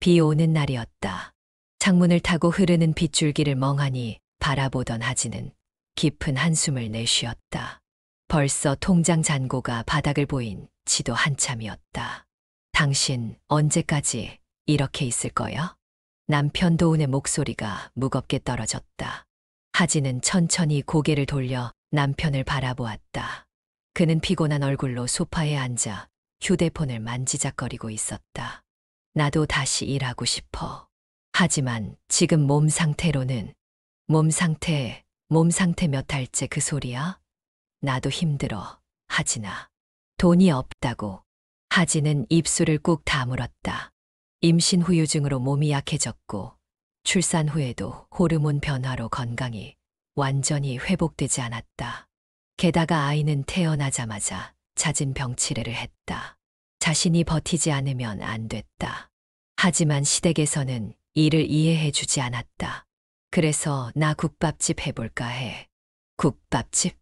비 오는 날이었다. 창문을 타고 흐르는 빗줄기를 멍하니 바라보던 하진은 깊은 한숨을 내쉬었다. 벌써 통장 잔고가 바닥을 보인 지도 한참이었다. 당신 언제까지 이렇게 있을 거야? 남편 도훈의 목소리가 무겁게 떨어졌다. 하진은 천천히 고개를 돌려 남편을 바라보았다. 그는 피곤한 얼굴로 소파에 앉아 휴대폰을 만지작거리고 있었다. 나도 다시 일하고 싶어. 하지만 지금 몸 상태 몇 달째 그 소리야? 나도 힘들어, 하진아. 돈이 없다고. 하진은 입술을 꾹 다물었다. 임신 후유증으로 몸이 약해졌고 출산 후에도 호르몬 변화로 건강이 완전히 회복되지 않았다. 게다가 아이는 태어나자마자 잦은 병치레를 했다. 자신이 버티지 않으면 안 됐다. 하지만 시댁에서는 이를 이해해 주지 않았다. 그래서 나 국밥집 해볼까 해. 국밥집?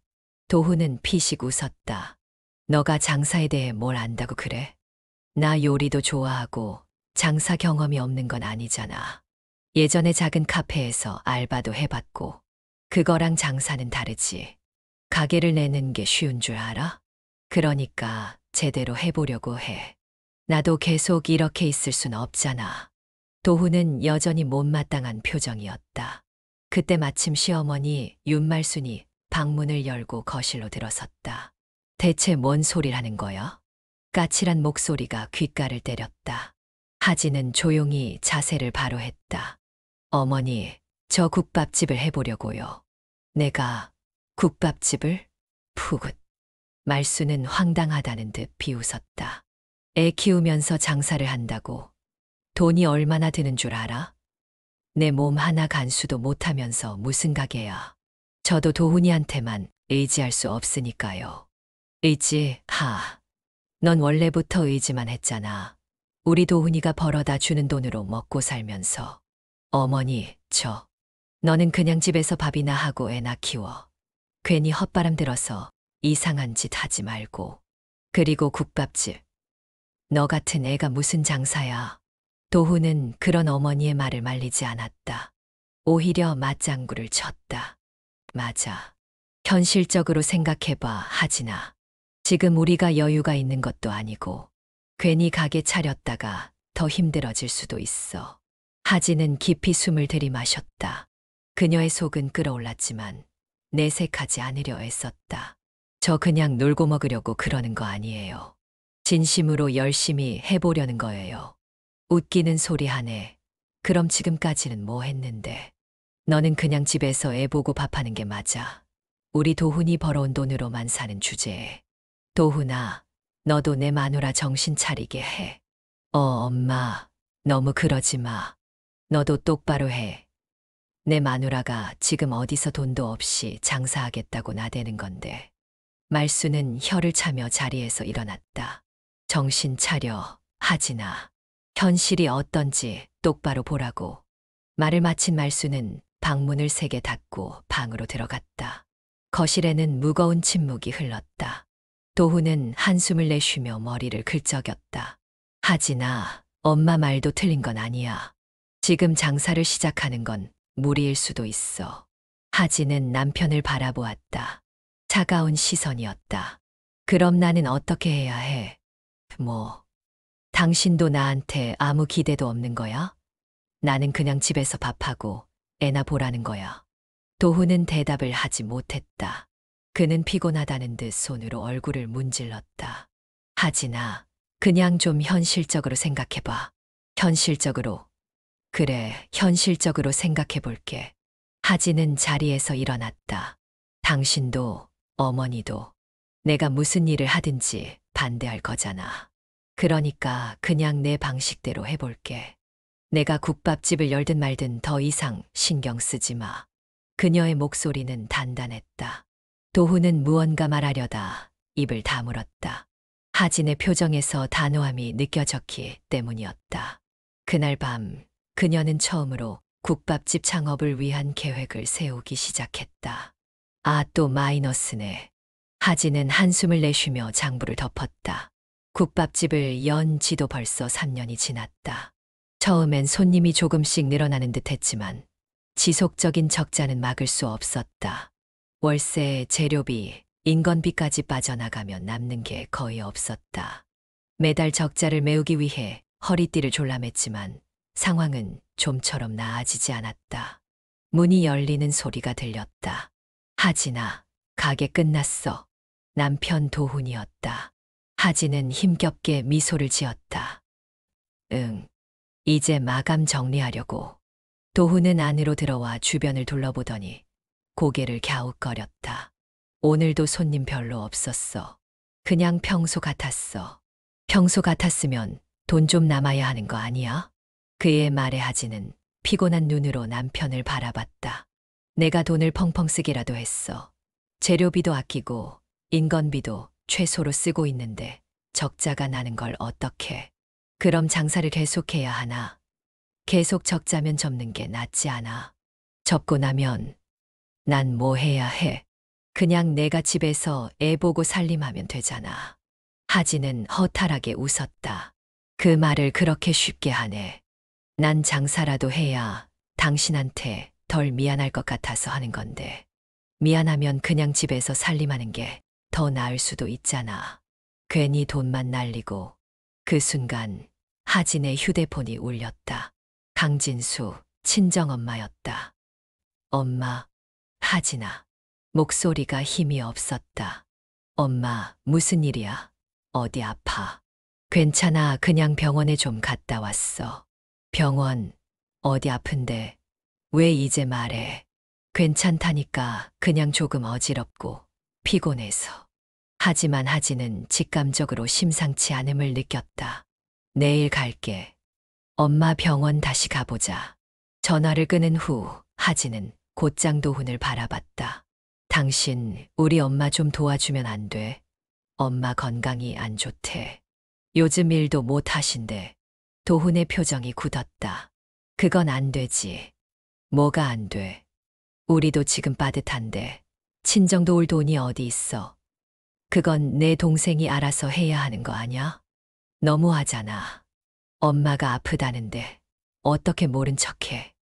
도훈은 피식 웃었다. 너가 장사에 대해 뭘 안다고 그래? 나 요리도 좋아하고 장사 경험이 없는 건 아니잖아. 예전에 작은 카페에서 알바도 해봤고 그거랑 장사는 다르지. 가게를 내는 게 쉬운 줄 알아? 그러니까 제대로 해보려고 해. 나도 계속 이렇게 있을 순 없잖아. 도훈은 여전히 못마땅한 표정이었다. 그때 마침 시어머니 윤말순이 방문을 열고 거실로 들어섰다. 대체 뭔 소리라는 거야? 까칠한 목소리가 귓가를 때렸다. 하진은 조용히 자세를 바로 했다. 어머니, 저 국밥집을 해보려고요. 내가 국밥집을? 푸굿. 말수는 황당하다는 듯 비웃었다. 애 키우면서 장사를 한다고 돈이 얼마나 드는 줄 알아? 내 몸 하나 간수도 못하면서 무슨 가게야. 저도 도훈이한테만 의지할 수 없으니까요. 넌 원래부터 의지만 했잖아. 우리 도훈이가 벌어다 주는 돈으로 먹고 살면서. 어머니, 너는 그냥 집에서 밥이나 하고 애나 키워. 괜히 헛바람 들어서 이상한 짓 하지 말고. 그리고 국밥집. 너 같은 애가 무슨 장사야. 도훈은 그런 어머니의 말을 말리지 않았다. 오히려 맞장구를 쳤다. 맞아. 현실적으로 생각해봐, 하진아. 지금 우리가 여유가 있는 것도 아니고 괜히 가게 차렸다가 더 힘들어질 수도 있어. 하진은 깊이 숨을 들이마셨다. 그녀의 속은 끓어올랐지만 내색하지 않으려 애썼다. 저 그냥 놀고 먹으려고 그러는 거 아니에요. 진심으로 열심히 해보려는 거예요. 웃기는 소리 하네. 그럼 지금까지는 뭐 했는데? 너는 그냥 집에서 애 보고 밥하는 게 맞아. 우리 도훈이 벌어온 돈으로만 사는 주제에. 도훈아, 너도 내 마누라 정신 차리게 해. 엄마, 너무 그러지 마. 너도 똑바로 해. 내 마누라가 지금 어디서 돈도 없이 장사하겠다고 나대는 건데. 말수는 혀를 차며 자리에서 일어났다. 정신 차려, 하진아. 현실이 어떤지 똑바로 보라고. 말을 마친 말수는 방문을 세게 닫고 방으로 들어갔다. 거실에는 무거운 침묵이 흘렀다. 도훈은 한숨을 내쉬며 머리를 긁적였다. 하진아, 엄마 말도 틀린 건 아니야. 지금 장사를 시작하는 건 무리일 수도 있어. 하진은 남편을 바라보았다. 차가운 시선이었다. 그럼 나는 어떻게 해야 해? 당신도 나한테 아무 기대도 없는 거야? 나는 그냥 집에서 밥하고 애나 보라는 거야. 도훈은 대답을 하지 못했다. 그는 피곤하다는 듯 손으로 얼굴을 문질렀다. 하진아, 그냥 좀 현실적으로 생각해봐. 현실적으로. 그래, 현실적으로 생각해 볼게. 하진은 자리에서 일어났다. 당신도, 어머니도 내가 무슨 일을 하든지 반대할 거잖아. 그러니까 그냥 내 방식대로 해볼게. 내가 국밥집을 열든 말든 더 이상 신경 쓰지 마. 그녀의 목소리는 단단했다. 도훈은 무언가 말하려다 입을 다물었다. 하진의 표정에서 단호함이 느껴졌기 때문이었다. 그날 밤 그녀는 처음으로 국밥집 창업을 위한 계획을 세우기 시작했다. 또 마이너스네. 하진은 한숨을 내쉬며 장부를 덮었다. 국밥집을 연 지도 벌써 3년이 지났다. 처음엔 손님이 조금씩 늘어나는 듯 했지만 지속적인 적자는 막을 수 없었다. 월세, 재료비, 인건비까지 빠져나가면 남는 게 거의 없었다. 매달 적자를 메우기 위해 허리띠를 졸라맸지만 상황은 좀처럼 나아지지 않았다. 문이 열리는 소리가 들렸다. 하진아, 가게 끝났어. 남편 도훈이었다. 하진은 힘겹게 미소를 지었다. 응, 이제 마감 정리하려고. 도훈은 안으로 들어와 주변을 둘러보더니 고개를 갸웃거렸다. 오늘도 손님 별로 없었어. 그냥 평소 같았어. 평소 같았으면 돈 좀 남아야 하는 거 아니야? 그의 말에 하진은 피곤한 눈으로 남편을 바라봤다. 내가 돈을 펑펑 쓰기라도 했어. 재료비도 아끼고 인건비도 최소로 쓰고 있는데 적자가 나는 걸 어떡해. 그럼 장사를 계속해야 하나? 계속 적자면 접는 게 낫지 않아. 접고 나면 난 뭐 해야 해? 그냥 내가 집에서 애 보고 살림하면 되잖아. 하진은 허탈하게 웃었다. 그 말을 그렇게 쉽게 하네. 난 장사라도 해야 당신한테 덜 미안할 것 같아서 하는 건데. 미안하면 그냥 집에서 살림하는 게 더 나을 수도 있잖아. 괜히 돈만 날리고. 그 순간 하진의 휴대폰이 울렸다. 강진수, 친정엄마였다. 엄마, 하진아. 목소리가 힘이 없었다. 엄마, 무슨 일이야? 어디 아파? 괜찮아, 그냥 병원에 좀 갔다 왔어. 병원, 어디 아픈데? 왜 이제 말해? 괜찮다니까 그냥 조금 어지럽고 피곤해서. 하지만 하진은 직감적으로 심상치 않음을 느꼈다. 내일 갈게. 엄마 병원 다시 가보자. 전화를 끊은 후 하진은 곧장 도훈을 바라봤다. 당신 우리 엄마 좀 도와주면 안 돼? 엄마 건강이 안 좋대. 요즘 일도 못 하신대. 도훈의 표정이 굳었다. 그건 안 되지. 뭐가 안 돼? 우리도 지금 빠듯한데 친정 도울 돈이 어디 있어? 그건 내 동생이 알아서 해야 하는 거 아냐? 너무하잖아. 엄마가 아프다는데 어떻게 모른 척해.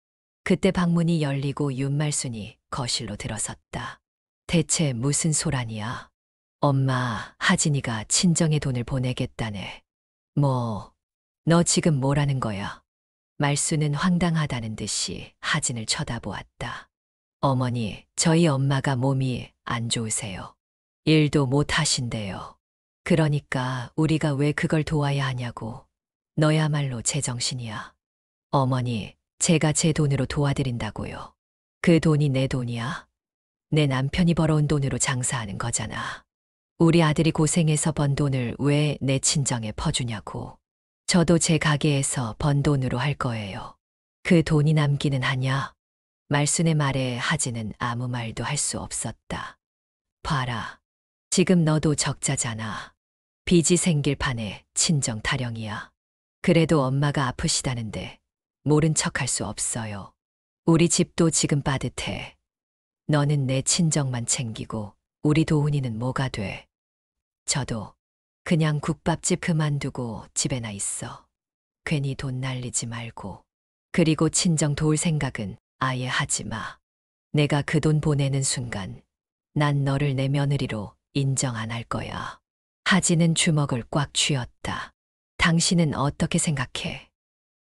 그때 방문이 열리고 윤말순이 거실로 들어섰다. 대체 무슨 소란이야? 엄마, 하진이가 친정에 돈을 보내겠다네. 뭐, 너 지금 뭐라는 거야? 말수는 황당하다는 듯이 하진을 쳐다보았다. 어머니, 저희 엄마가 몸이 안 좋으세요. 일도 못 하신대요. 그러니까 우리가 왜 그걸 도와야 하냐고. 너야말로 제정신이야. 어머니, 제가 제 돈으로 도와드린다고요. 그 돈이 내 돈이야? 내 남편이 벌어온 돈으로 장사하는 거잖아. 우리 아들이 고생해서 번 돈을 왜 내 친정에 퍼주냐고. 저도 제 가게에서 번 돈으로 할 거예요. 그 돈이 남기는 하냐? 말순의 말에 하진은 아무 말도 할 수 없었다. 봐라. 지금 너도 적자잖아. 빚이 생길 판에 친정 타령이야. 그래도 엄마가 아프시다는데 모른 척할 수 없어요. 우리 집도 지금 빠듯해. 너는 내 친정만 챙기고 우리 도훈이는 뭐가 돼? 저도 그냥 국밥집 그만두고 집에나 있어. 괜히 돈 날리지 말고. 그리고 친정 도울 생각은 아예 하지 마. 내가 그 돈 보내는 순간 난 너를 내 며느리로 인정 안 할 거야. 하진은 주먹을 꽉 쥐었다. 당신은 어떻게 생각해?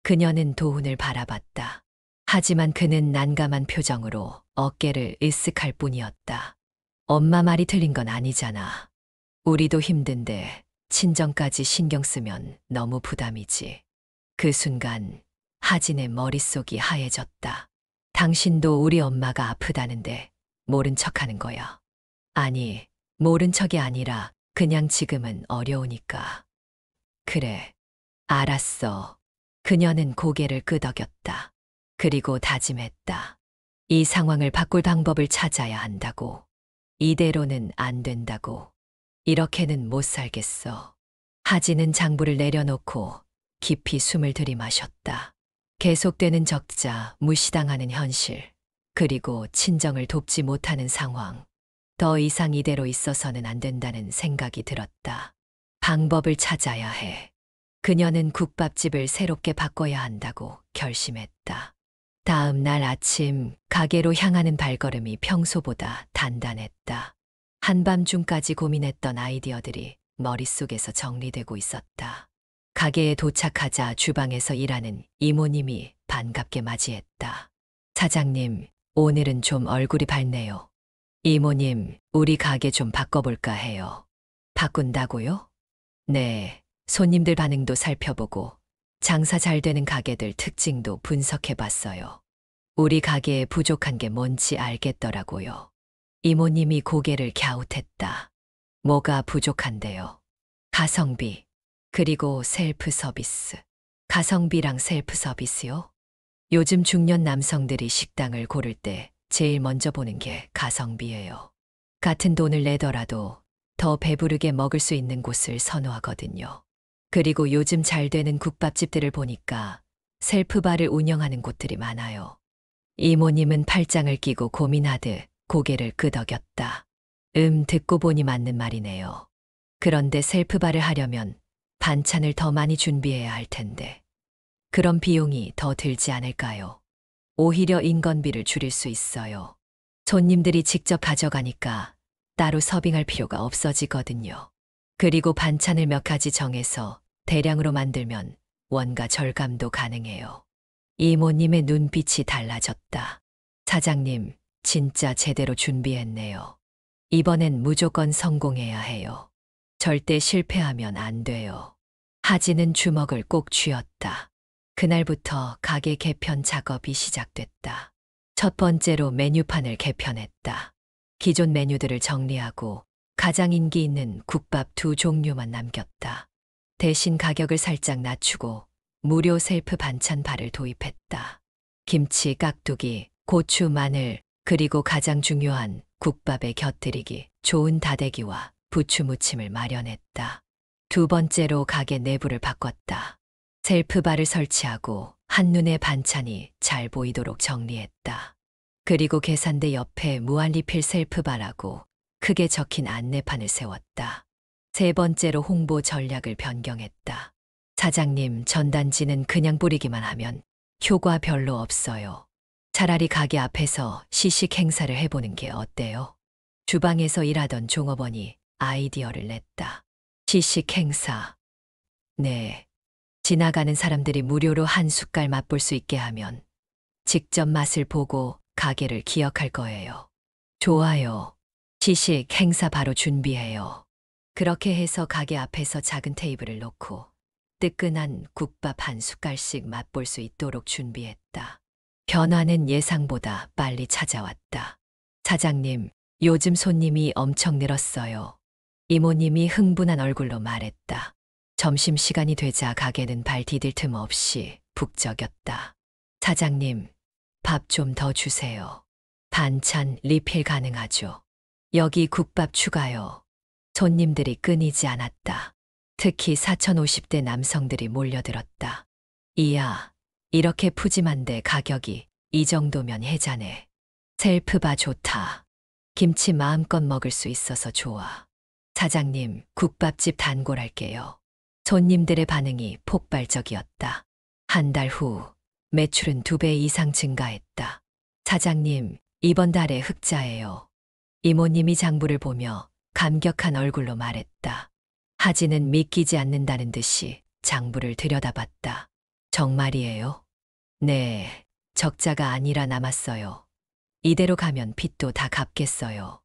그녀는 도훈을 바라봤다. 하지만 그는 난감한 표정으로 어깨를 으쓱할 뿐이었다. 엄마 말이 틀린 건 아니잖아. 우리도 힘든데 친정까지 신경 쓰면 너무 부담이지. 그 순간 하진의 머릿속이 하얘졌다. 당신도 우리 엄마가 아프다는데 모른 척하는 거야. 아니, 모른 척이 아니라 그냥 지금은 어려우니까. 그래, 알았어. 그녀는 고개를 끄덕였다. 그리고 다짐했다. 이 상황을 바꿀 방법을 찾아야 한다고. 이대로는 안 된다고. 이렇게는 못 살겠어. 하진은 장부를 내려놓고 깊이 숨을 들이마셨다. 계속되는 적자, 무시당하는 현실, 그리고 친정을 돕지 못하는 상황. 더 이상 이대로 있어서는 안 된다는 생각이 들었다. 방법을 찾아야 해. 그녀는 국밥집을 새롭게 바꿔야 한다고 결심했다. 다음 날 아침 가게로 향하는 발걸음이 평소보다 단단했다. 한밤중까지 고민했던 아이디어들이 머릿속에서 정리되고 있었다. 가게에 도착하자 주방에서 일하는 이모님이 반갑게 맞이했다. 사장님, 오늘은 좀 얼굴이 밝네요. 이모님, 우리 가게 좀 바꿔볼까 해요. 바꾼다고요? 네, 손님들 반응도 살펴보고 장사 잘 되는 가게들 특징도 분석해봤어요. 우리 가게에 부족한 게 뭔지 알겠더라고요. 이모님이 고개를 갸웃했다. 뭐가 부족한데요? 가성비, 그리고 셀프 서비스. 가성비랑 셀프 서비스요? 요즘 중년 남성들이 식당을 고를 때 제일 먼저 보는 게 가성비예요. 같은 돈을 내더라도 더 배부르게 먹을 수 있는 곳을 선호하거든요. 그리고 요즘 잘 되는 국밥집들을 보니까 셀프바를 운영하는 곳들이 많아요. 이모님은 팔짱을 끼고 고민하듯 고개를 끄덕였다. 듣고 보니 맞는 말이네요. 그런데 셀프바를 하려면 반찬을 더 많이 준비해야 할 텐데. 그럼 비용이 더 들지 않을까요? 오히려 인건비를 줄일 수 있어요. 손님들이 직접 가져가니까 따로 서빙할 필요가 없어지거든요. 그리고 반찬을 몇 가지 정해서 대량으로 만들면 원가 절감도 가능해요. 이모님의 눈빛이 달라졌다. 사장님, 진짜 제대로 준비했네요. 이번엔 무조건 성공해야 해요. 절대 실패하면 안 돼요. 하진은 주먹을 꼭 쥐었다. 그날부터 가게 개편 작업이 시작됐다. 첫 번째로 메뉴판을 개편했다. 기존 메뉴들을 정리하고 가장 인기 있는 국밥 2종류만 남겼다. 대신 가격을 살짝 낮추고 무료 셀프 반찬 바를 도입했다. 김치, 깍두기, 고추, 마늘, 그리고 가장 중요한 국밥에 곁들이기 좋은 다대기와 부추 무침을 마련했다. 두 번째로 가게 내부를 바꿨다. 셀프바를 설치하고 한눈에 반찬이 잘 보이도록 정리했다. 그리고 계산대 옆에 무한리필 셀프바라고 크게 적힌 안내판을 세웠다. 세 번째로 홍보 전략을 변경했다. 사장님, 전단지는 그냥 뿌리기만 하면 효과 별로 없어요. 차라리 가게 앞에서 시식 행사를 해보는 게 어때요? 주방에서 일하던 종업원이 아이디어를 냈다. 시식 행사. 네. 지나가는 사람들이 무료로 한 숟갈 맛볼 수 있게 하면 직접 맛을 보고 가게를 기억할 거예요. 좋아요. 시식 행사 바로 준비해요. 그렇게 해서 가게 앞에서 작은 테이블을 놓고 뜨끈한 국밥 한 숟갈씩 맛볼 수 있도록 준비했다. 변화는 예상보다 빨리 찾아왔다. 사장님, 요즘 손님이 엄청 늘었어요. 이모님이 흥분한 얼굴로 말했다. 점심시간이 되자 가게는 발 디딜 틈 없이 북적였다. 사장님, 밥 좀 더 주세요. 반찬 리필 가능하죠. 여기 국밥 추가요. 손님들이 끊이지 않았다. 특히 4050대 남성들이 몰려들었다. 이야, 이렇게 푸짐한데 가격이 이 정도면 해자네. 셀프바 좋다. 김치 마음껏 먹을 수 있어서 좋아. 사장님, 국밥집 단골할게요. 손님들의 반응이 폭발적이었다. 한 달 후 매출은 2배 이상 증가했다. 사장님, 이번 달에 흑자예요. 이모님이 장부를 보며 감격한 얼굴로 말했다. 하진은 믿기지 않는다는 듯이 장부를 들여다봤다. 정말이에요? 네, 적자가 아니라 남았어요. 이대로 가면 빚도 다 갚겠어요.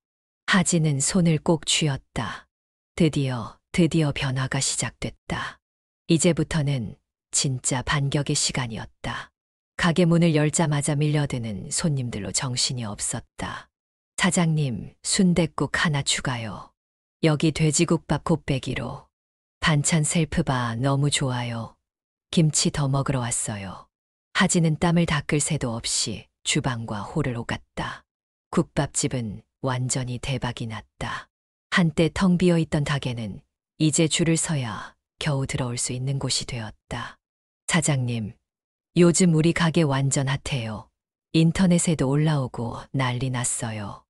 하진은 손을 꼭 쥐었다. 드디어 변화가 시작됐다. 이제부터는 진짜 반격의 시간이었다. 가게 문을 열자마자 밀려드는 손님들로 정신이 없었다. 사장님, 순댓국 하나 추가요. 여기 돼지국밥 곱빼기로. 반찬 셀프바 너무 좋아요. 김치 더 먹으러 왔어요. 하진은 땀을 닦을 새도 없이 주방과 홀을 오갔다. 국밥집은 완전히 대박이 났다. 한때 텅 비어있던 가게는 이제 줄을 서야 겨우 들어올 수 있는 곳이 되었다. 사장님, 요즘 우리 가게 완전 핫해요. 인터넷에도 올라오고 난리 났어요.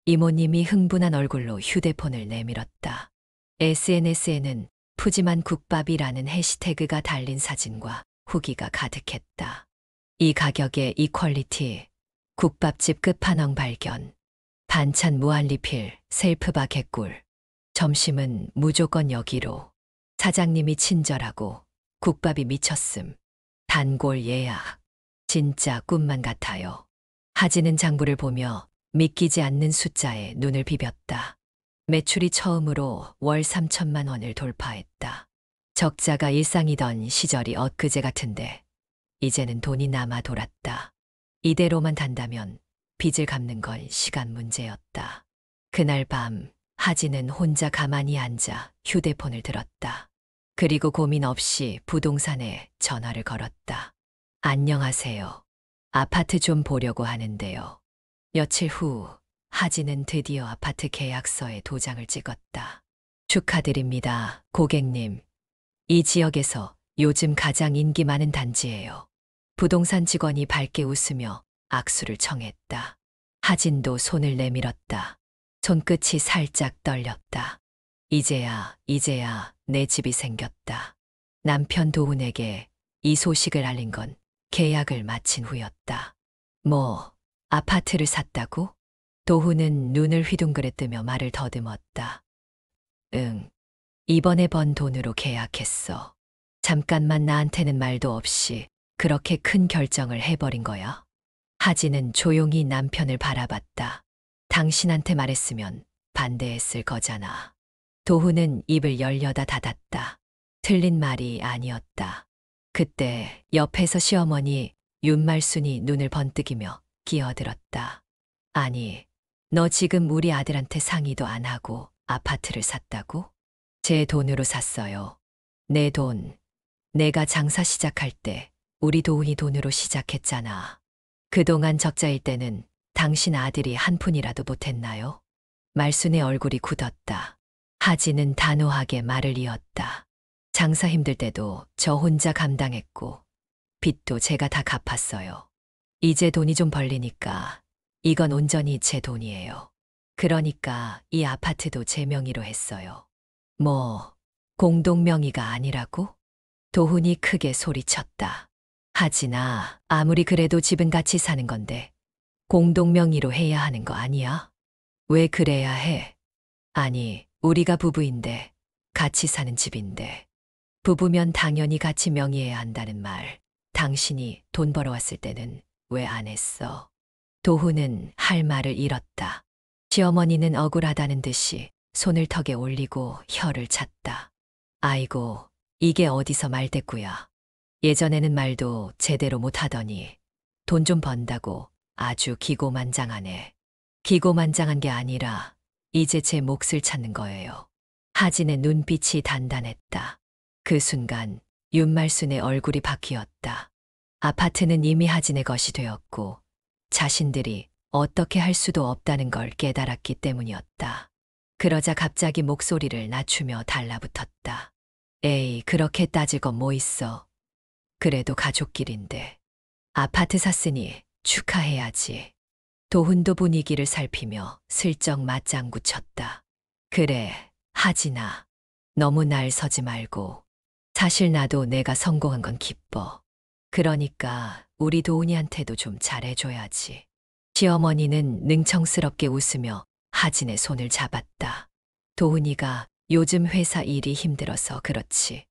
이모님이 흥분한 얼굴로 휴대폰을 내밀었다. SNS에는 푸짐한 국밥이라는 해시태그가 달린 사진과 후기가 가득했다. 이 가격에 이 퀄리티, 국밥집 끝판왕 발견, 반찬 무한 리필, 셀프바 개꿀, 점심은 무조건 여기로. 사장님이 친절하고 국밥이 미쳤음. 단골 예약. 진짜 꿈만 같아요. 하진은 장부를 보며 믿기지 않는 숫자에 눈을 비볐다. 매출이 처음으로 월 3천만 원을 돌파했다. 적자가 일상이던 시절이 엊그제 같은데 이제는 돈이 남아 돌았다. 이대로만 단다면 빚을 갚는 건 시간 문제였다. 그날 밤 하진은 혼자 가만히 앉아 휴대폰을 들었다. 그리고 고민 없이 부동산에 전화를 걸었다. 안녕하세요. 아파트 좀 보려고 하는데요. 며칠 후 하진은 드디어 아파트 계약서에 도장을 찍었다. 축하드립니다, 고객님. 이 지역에서 요즘 가장 인기 많은 단지예요. 부동산 직원이 밝게 웃으며 악수를 청했다. 하진도 손을 내밀었다. 손끝이 살짝 떨렸다. 이제야 내 집이 생겼다. 남편 도훈에게 이 소식을 알린 건 계약을 마친 후였다. 뭐, 아파트를 샀다고? 도훈은 눈을 휘둥그레 뜨며 말을 더듬었다. 응, 이번에 번 돈으로 계약했어. 잠깐만 나한테는 말도 없이 그렇게 큰 결정을 해버린 거야? 하진은 조용히 남편을 바라봤다. 당신한테 말했으면 반대했을 거잖아. 도훈은 입을 열려다 닫았다. 틀린 말이 아니었다. 그때 옆에서 시어머니 윤말순이 눈을 번뜩이며 끼어들었다. 아니, 너 지금 우리 아들한테 상의도 안 하고 아파트를 샀다고? 제 돈으로 샀어요. 내 돈. 내가 장사 시작할 때 우리 도훈이 돈으로 시작했잖아. 그동안 적자일 때는 당신 아들이 한 푼이라도 못했나요? 말순의 얼굴이 굳었다. 하진은 단호하게 말을 이었다. 장사 힘들 때도 저 혼자 감당했고 빚도 제가 다 갚았어요. 이제 돈이 좀 벌리니까 이건 온전히 제 돈이에요. 그러니까 이 아파트도 제 명의로 했어요. 뭐, 공동 명의가 아니라고? 도훈이 크게 소리쳤다. 하진아, 아무리 그래도 집은 같이 사는 건데 공동 명의로 해야 하는 거 아니야? 왜 그래야 해? 아니, 우리가 부부인데 같이 사는 집인데 부부면 당연히 같이 명의해야 한다는 말. 당신이 돈 벌어왔을 때는 왜 안 했어? 도훈은 할 말을 잃었다. 시어머니는 억울하다는 듯이 손을 턱에 올리고 혀를 찼다. 아이고, 이게 어디서 말대꾸야. 예전에는 말도 제대로 못하더니 돈 좀 번다고 아주 기고만장하네. 기고만장한 게 아니라 이제 제 몫을 찾는 거예요. 하진의 눈빛이 단단했다. 그 순간 윤말순의 얼굴이 바뀌었다. 아파트는 이미 하진의 것이 되었고 자신들이 어떻게 할 수도 없다는 걸 깨달았기 때문이었다. 그러자 갑자기 목소리를 낮추며 달라붙었다. 에이, 그렇게 따질 건 뭐 있어. 그래도 가족끼린데. 아파트 샀으니 축하해야지. 도훈도 분위기를 살피며 슬쩍 맞장구 쳤다. 그래, 하진아. 너무 날 서지 말고. 사실 나도 내가 성공한 건 기뻐. 그러니까 우리 도훈이한테도 좀 잘해줘야지. 시어머니는 능청스럽게 웃으며 하진의 손을 잡았다. 도훈이가 요즘 회사 일이 힘들어서 그렇지.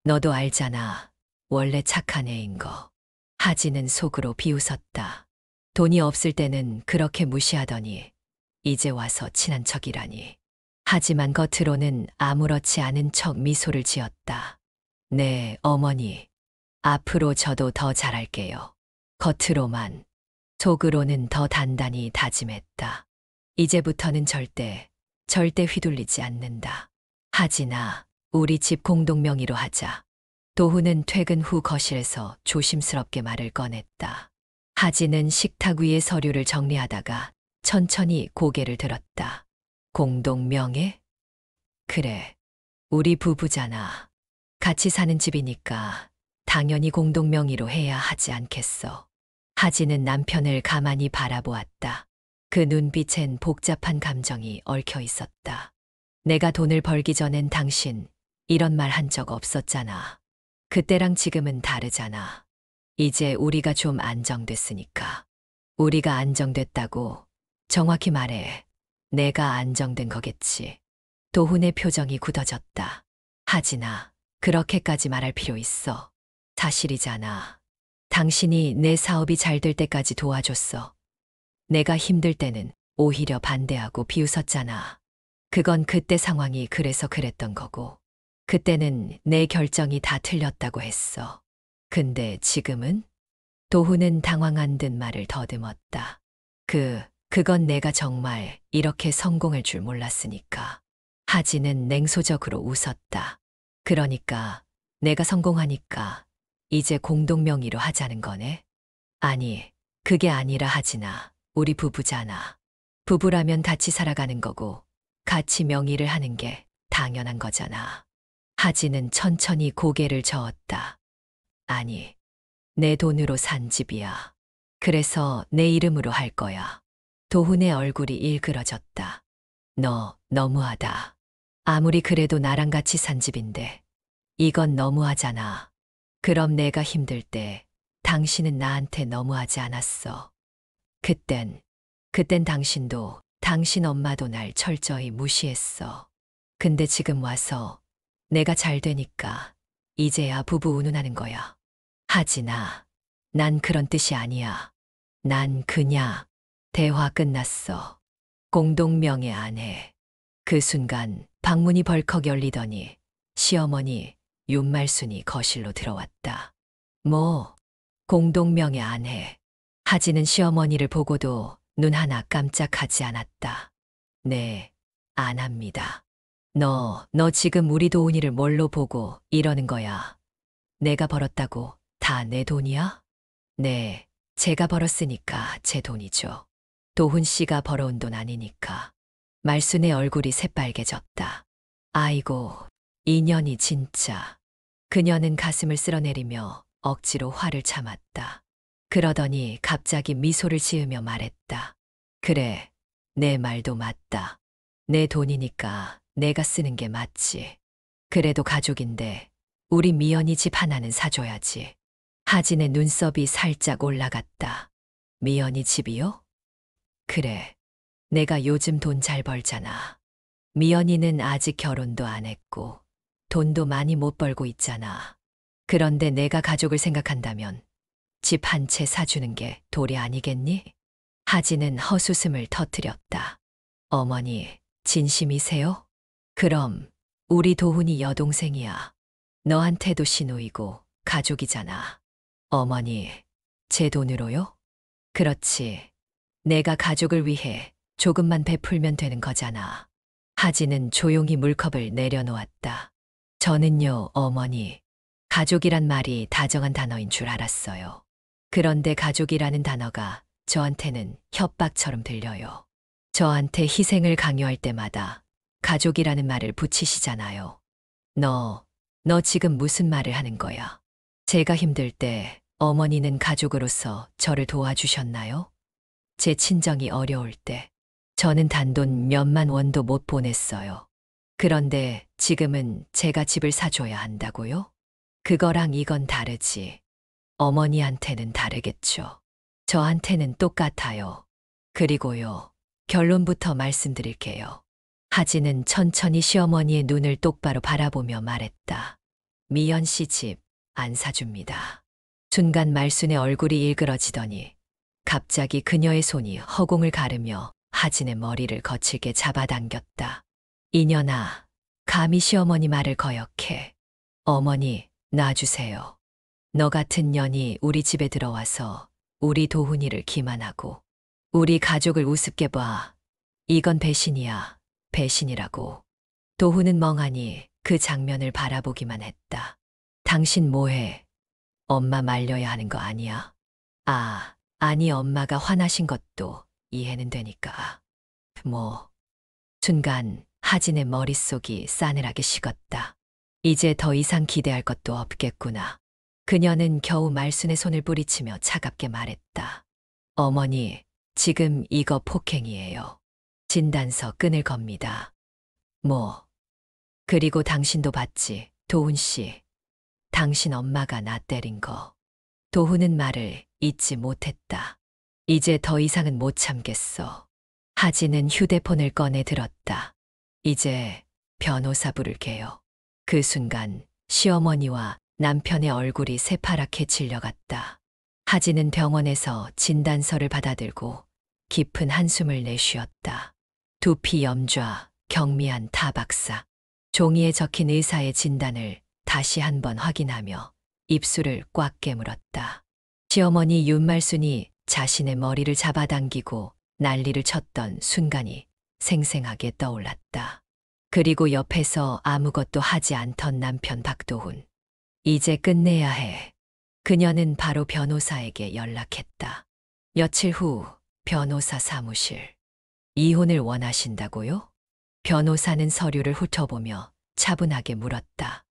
너도 알잖아. 원래 착한 애인 거. 하진은 속으로 비웃었다. 돈이 없을 때는 그렇게 무시하더니 이제 와서 친한 척이라니. 하지만 겉으로는 아무렇지 않은 척 미소를 지었다. 네, 어머니. 앞으로 저도 더 잘할게요. 겉으로만. 속으로는 더 단단히 다짐했다. 이제부터는 절대 휘둘리지 않는다. 하진아, 우리 집 공동 명의로 하자. 도훈은 퇴근 후 거실에서 조심스럽게 말을 꺼냈다. 하진은 식탁 위에 서류를 정리하다가 천천히 고개를 들었다. 공동 명예? 그래, 우리 부부잖아. 같이 사는 집이니까 당연히 공동 명의로 해야 하지 않겠어. 하진은 남편을 가만히 바라보았다. 그 눈빛엔 복잡한 감정이 얽혀 있었다. 내가 돈을 벌기 전엔 당신 이런 말 한 적 없었잖아. 그때랑 지금은 다르잖아. 이제 우리가 좀 안정됐으니까. 우리가 안정됐다고 정확히 말해. 내가 안정된 거겠지. 도훈의 표정이 굳어졌다. 하진아, 그렇게까지 말할 필요 있어. 사실이잖아. 당신이 내 사업이 잘 될 때까지 도와줬어. 내가 힘들 때는 오히려 반대하고 비웃었잖아. 그건 그때 상황이 그래서 그랬던 거고. 그때는 내 결정이 다 틀렸다고 했어. 근데 지금은? 도훈은 당황한 듯 말을 더듬었다. 그건 내가 정말 이렇게 성공할 줄 몰랐으니까. 하진은 냉소적으로 웃었다. 그러니까 내가 성공하니까 이제 공동명의로 하자는 거네? 아니, 그게 아니라 하진아. 우리 부부잖아. 부부라면 같이 살아가는 거고 같이 명의를 하는 게 당연한 거잖아. 하진은 천천히 고개를 저었다. 아니, 내 돈으로 산 집이야. 그래서 내 이름으로 할 거야. 도훈의 얼굴이 일그러졌다. 너 너무하다. 아무리 그래도 나랑 같이 산 집인데 이건 너무하잖아. 그럼 내가 힘들 때 당신은 나한테 너무하지 않았어. 그땐 당신도 당신 엄마도 날 철저히 무시했어. 근데 지금 와서 내가 잘 되니까 이제야 부부 운운하는 거야. 하진아, 난 그런 뜻이 아니야. 난 그냥 대화 끝났어. 공동명예 안 해. 그 순간 방문이 벌컥 열리더니 시어머니 윤말순이 거실로 들어왔다. 뭐, 공동명예 안 해. 하진은 시어머니를 보고도 눈 하나 깜짝하지 않았다. 네, 안 합니다. 너 지금 우리 도훈이를 뭘로 보고 이러는 거야? 내가 벌었다고 다 내 돈이야? 네, 제가 벌었으니까 제 돈이죠. 도훈 씨가 벌어온 돈 아니니까. 말순의 얼굴이 새빨개졌다. 아이고, 인연이 진짜. 그녀는 가슴을 쓸어내리며 억지로 화를 참았다. 그러더니 갑자기 미소를 지으며 말했다. 그래, 내 말도 맞다. 내 돈이니까 내가 쓰는 게 맞지. 그래도 가족인데 우리 미연이 집 하나는 사줘야지. 하진의 눈썹이 살짝 올라갔다. 미연이 집이요? 그래, 내가 요즘 돈 잘 벌잖아. 미연이는 아직 결혼도 안 했고 돈도 많이 못 벌고 있잖아. 그런데 내가 가족을 생각한다면 집 한 채 사주는 게 도리 아니겠니? 하진은 헛웃음을 터뜨렸다. 어머니, 진심이세요? 그럼 우리 도훈이 여동생이야. 너한테도 시누이고 가족이잖아. 어머니, 제 돈으로요? 그렇지. 내가 가족을 위해 조금만 베풀면 되는 거잖아. 하진은 조용히 물컵을 내려놓았다. 저는요, 어머니, 가족이란 말이 다정한 단어인 줄 알았어요. 그런데 가족이라는 단어가 저한테는 협박처럼 들려요. 저한테 희생을 강요할 때마다 가족이라는 말을 붙이시잖아요. 너 지금 무슨 말을 하는 거야? 제가 힘들 때 어머니는 가족으로서 저를 도와주셨나요? 제 친정이 어려울 때 저는 단돈 몇만 원도 못 보냈어요. 그런데 지금은 제가 집을 사줘야 한다고요? 그거랑 이건 다르지. 어머니한테는 다르겠죠. 저한테는 똑같아요. 그리고요, 결론부터 말씀드릴게요. 하진은 천천히 시어머니의 눈을 똑바로 바라보며 말했다. 미연 씨 집 안 사줍니다. 순간 말순의 얼굴이 일그러지더니 갑자기 그녀의 손이 허공을 가르며 하진의 머리를 거칠게 잡아당겼다. 이년아, 감히 시어머니 말을 거역해. 어머니, 놔주세요. 너 같은 년이 우리 집에 들어와서 우리 도훈이를 기만하고 우리 가족을 우습게 봐. 이건 배신이야. 배신이라고. 도훈은 멍하니 그 장면을 바라보기만 했다. 당신 뭐해? 엄마 말려야 하는 거 아니야? 아니 엄마가 화나신 것도 이해는 되니까. 순간 하진의 머릿속이 싸늘하게 식었다. 이제 더 이상 기대할 것도 없겠구나. 그녀는 겨우 말순의 손을 뿌리치며 차갑게 말했다. 어머니, 지금 이거 폭행이에요. 진단서 끊을 겁니다. 그리고 당신도 봤지, 도훈 씨. 당신 엄마가 나 때린 거. 도훈은 말을 잊지 못했다. 이제 더 이상은 못 참겠어. 하진은 휴대폰을 꺼내 들었다. 이제 변호사 부를게요. 그 순간 시어머니와 남편의 얼굴이 새파랗게 질려갔다. 하진은 병원에서 진단서를 받아들고 깊은 한숨을 내쉬었다. 두피 염좌, 경미한 타박사. 종이에 적힌 의사의 진단을 다시 한번 확인하며 입술을 꽉 깨물었다. 시어머니 윤말순이 자신의 머리를 잡아당기고 난리를 쳤던 순간이 생생하게 떠올랐다. 그리고 옆에서 아무것도 하지 않던 남편 박도훈. 이제 끝내야 해. 그녀는 바로 변호사에게 연락했다. 며칠 후 변호사 사무실. 이혼을 원하신다고요? 변호사는 서류를 훑어보며 차분하게 물었다.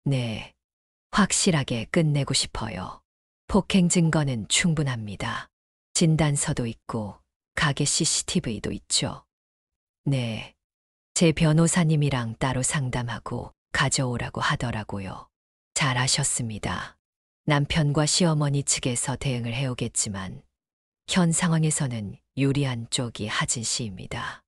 네, 확실하게 끝내고 싶어요. 폭행 증거는 충분합니다. 진단서도 있고 가게 CCTV도 있죠. 네, 제 변호사님이랑 따로 상담하고 가져오라고 하더라고요. 잘하셨습니다. 남편과 시어머니 측에서 대응을 해오겠지만 현 상황에서는 유리한 쪽이 하진 씨입니다.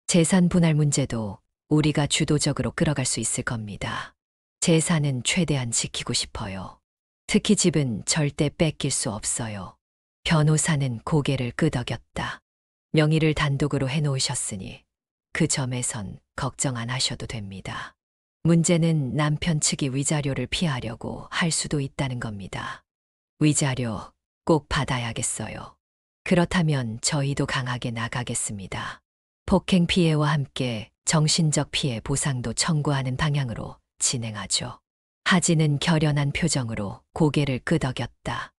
재산 분할 문제도 우리가 주도적으로 끌어갈 수 있을 겁니다. 재산은 최대한 지키고 싶어요. 특히 집은 절대 뺏길 수 없어요. 변호사는 고개를 끄덕였다. 명의를 단독으로 해놓으셨으니 그 점에선 걱정 안 하셔도 됩니다. 문제는 남편 측이 위자료를 피하려고 할 수도 있다는 겁니다. 위자료 꼭 받아야겠어요. 그렇다면 저희도 강하게 나가겠습니다. 폭행 피해와 함께 정신적 피해 보상도 청구하는 방향으로 진행하죠. 하진은 결연한 표정으로 고개를 끄덕였다.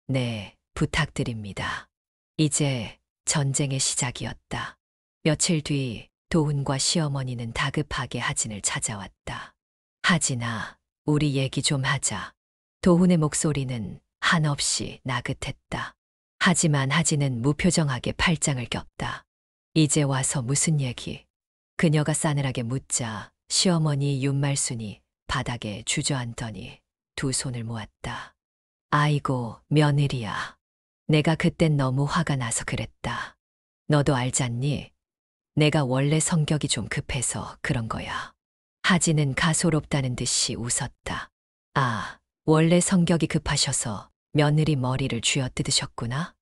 네, 부탁드립니다. 이제 전쟁의 시작이었다. 며칠 뒤 도훈과 시어머니는 다급하게 하진을 찾아왔다. 하진아, 우리 얘기 좀 하자. 도훈의 목소리는 한없이 나긋했다. 하지만 하진은 무표정하게 팔짱을 꼈다. 이제 와서 무슨 얘기? 그녀가 싸늘하게 묻자 시어머니 윤말순이 바닥에 주저앉더니 두 손을 모았다. 아이고, 며느리야. 내가 그땐 너무 화가 나서 그랬다. 너도 알잖니? 내가 원래 성격이 좀 급해서 그런 거야. 하진은 가소롭다는 듯이 웃었다. 아, 원래 성격이 급하셔서 며느리 머리를 쥐어뜯으셨구나?